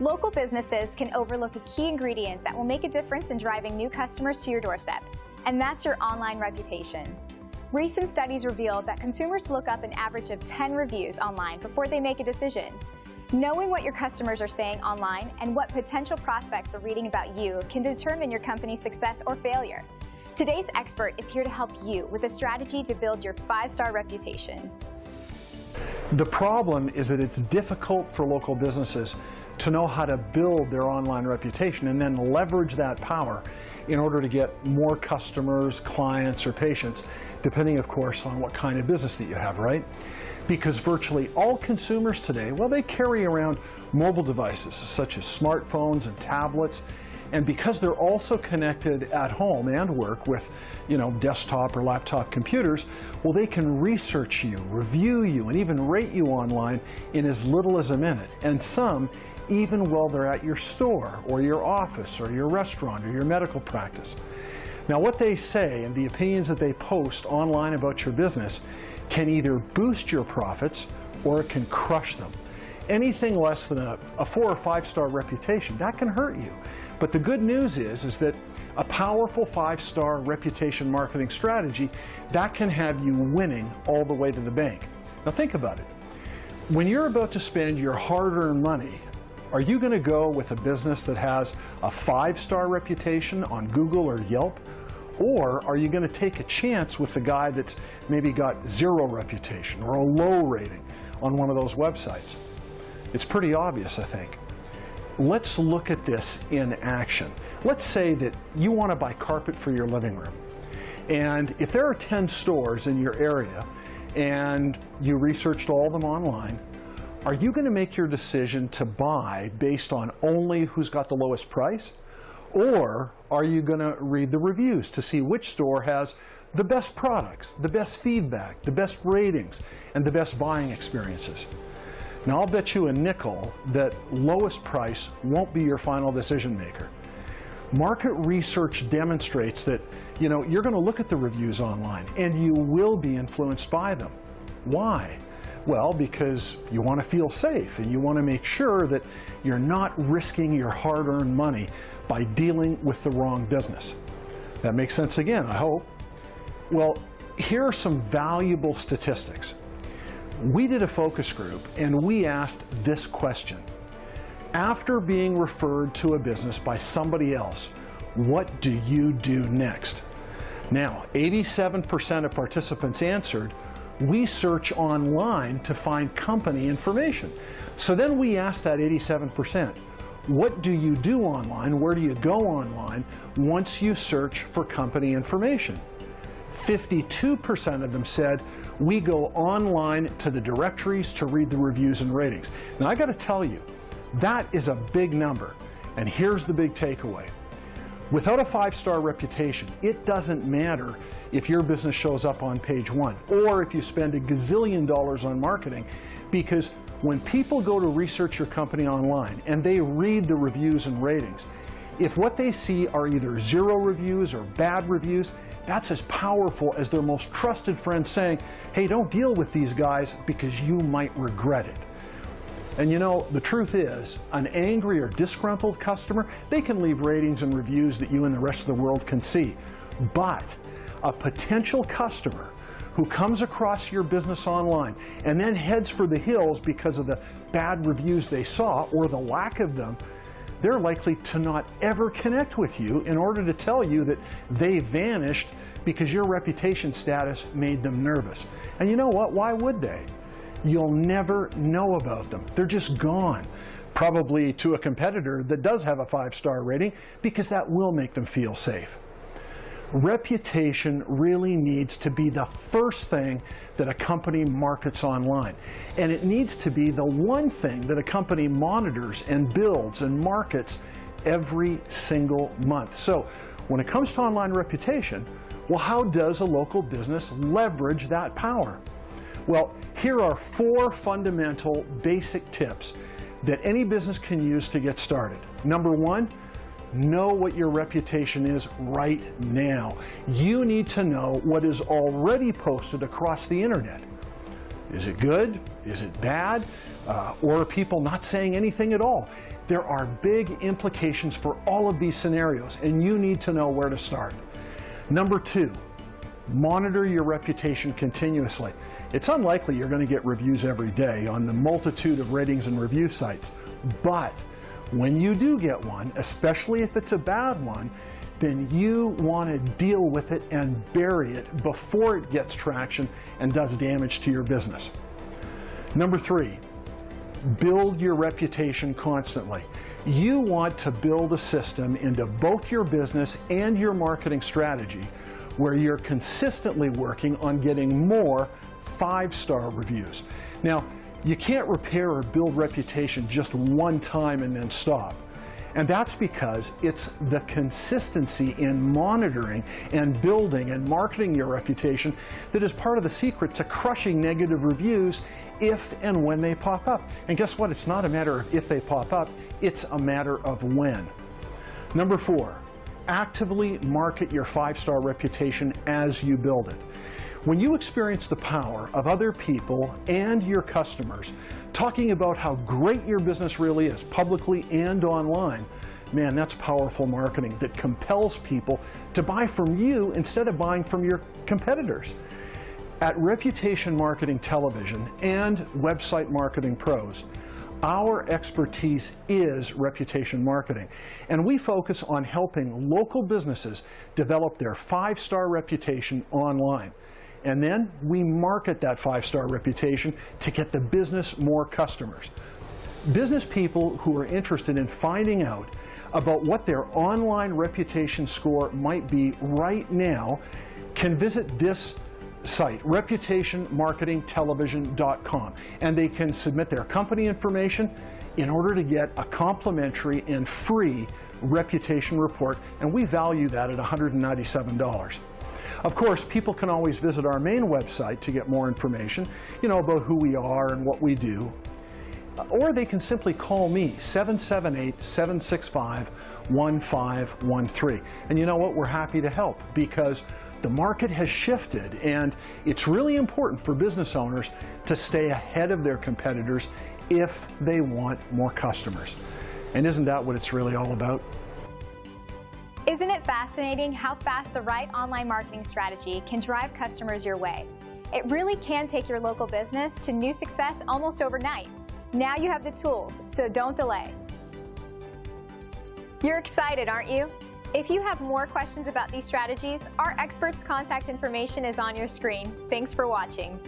Local businesses can overlook a key ingredient that will make a difference in driving new customers to your doorstep, and that's your online reputation. Recent studies revealed that consumers look up an average of 10 reviews online before they make a decision. Knowing what your customers are saying online and what potential prospects are reading about you can determine your company's success or failure. Today's expert is here to help you with a strategy to build your 5-star reputation. The problem is that it's difficult for local businesses to know how to build their online reputation and then leverage that power in order to get more customers, clients, or patients, depending, of course, on what kind of business that you have, right? Because virtually all consumers today, well, they carry around mobile devices such as smartphones and tablets, and because they're also connected at home and work with, desktop or laptop computers, well, they can research you, review you, and even rate you online in as little as a minute. And some even while they're at your store or your office or your restaurant or your medical practice. Now, what they say and the opinions that they post online about your business can either boost your profits or it can crush them. Anything less than a 4 or 5-star reputation, that can hurt you. But the good news is that a powerful 5-star reputation marketing strategy, that can have you winning all the way to the bank. Now think about it. When you're about to spend your hard-earned money, are you going to go with a business that has a 5-star reputation on Google or Yelp? Or are you going to take a chance with the guy that's maybe got 0 reputation or a low rating on one of those websites? It's pretty obvious, I think. Let's look at this in action. Let's say that you want to buy carpet for your living room. And if there are 10 stores in your area and you researched all of them online, are you going to make your decision to buy based on only who's got the lowest price? Or are you going to read the reviews to see which store has the best products, the best feedback, the best ratings, and the best buying experiences? Now, I'll bet you a nickel that lowest price won't be your final decision maker. Market research demonstrates that, you're going to look at the reviews online and you will be influenced by them. Why? Well, because you want to feel safe and you want to make sure that you're not risking your hard-earned money by dealing with the wrong business. That makes sense again, I hope. Well, here are some valuable statistics. We did a focus group and we asked this question. After being referred to a business by somebody else, what do you do next? Now, 87% of participants answered, we search online to find company information. So then we asked that 87%, what do you do online? Where do you go online once you search for company information? 52% of them said, we go online to the directories to read the reviews and ratings. Now, I got to tell you, that is a big number. And here's the big takeaway. Without a 5-star reputation, it doesn't matter if your business shows up on page 1 or if you spend $1 gazillion on marketing, because when people go to research your company online and they read the reviews and ratings, if what they see are either 0 reviews or bad reviews, that's as powerful as their most trusted friend saying, hey, don't deal with these guys because you might regret it. And the truth is, an angry or disgruntled customer, they can leave ratings and reviews that you and the rest of the world can see. But a potential customer who comes across your business online and then heads for the hills because of the bad reviews they saw or the lack of them, they're likely to not ever connect with you in order to tell you that they vanished because your reputation status made them nervous. And you know what? Why would they? You'll never know about them. They're just gone. Probably to a competitor that does have a 5-star rating, because that will make them feel safe. Reputation really needs to be the first thing that a company markets online. And it needs to be the one thing that a company monitors and builds and markets every single month. So when it comes to online reputation, well, how does a local business leverage that power? Well, here are 4 fundamental basic tips that any business can use to get started. Number 1, know what your reputation is right now. You need to know what is already posted across the internet. Is it good? Is it bad? Or are people not saying anything at all? There are big implications for all of these scenarios, and you need to know where to start. Number 2, monitor your reputation continuously. It's unlikely you're going to get reviews every day on the multitude of ratings and review sites, but when you do get one, especially if it's a bad one, then you want to deal with it and bury it before it gets traction and does damage to your business. Number 3, build your reputation constantly. You want to build a system into both your business and your marketing strategy where you're consistently working on getting more 5-star reviews. Now, you can't repair or build reputation just one time and then stop. And that's because it's the consistency in monitoring and building and marketing your reputation that is part of the secret to crushing negative reviews if and when they pop up. And guess what? It's not a matter of if they pop up, it's a matter of when. Number 4, actively market your 5-star reputation as you build it. When you experience the power of other people and your customers talking about how great your business really is, publicly and online, man, that's powerful marketing that compels people to buy from you instead of buying from your competitors. At Reputation Marketing Television and Website Marketing Pros, our expertise is reputation marketing, and we focus on helping local businesses develop their 5-star reputation online. And then we market that 5-star reputation to get the business more customers. Business people who are interested in finding out about what their online reputation score might be right now can visit this site, reputationmarketingtelevision.com, and they can submit their company information in order to get a complimentary and free reputation report, and we value that at $197. Of course, people can always visit our main website to get more information, about who we are and what we do. Or they can simply call me, 778-765-1513. And you know what? We're happy to help because the market has shifted, and it's really important for business owners to stay ahead of their competitors if they want more customers. And isn't that what it's really all about? Isn't it fascinating how fast the right online marketing strategy can drive customers your way? It really can take your local business to new success almost overnight. Now you have the tools, so don't delay. You're excited, aren't you? If you have more questions about these strategies, our experts' contact information is on your screen. Thanks for watching.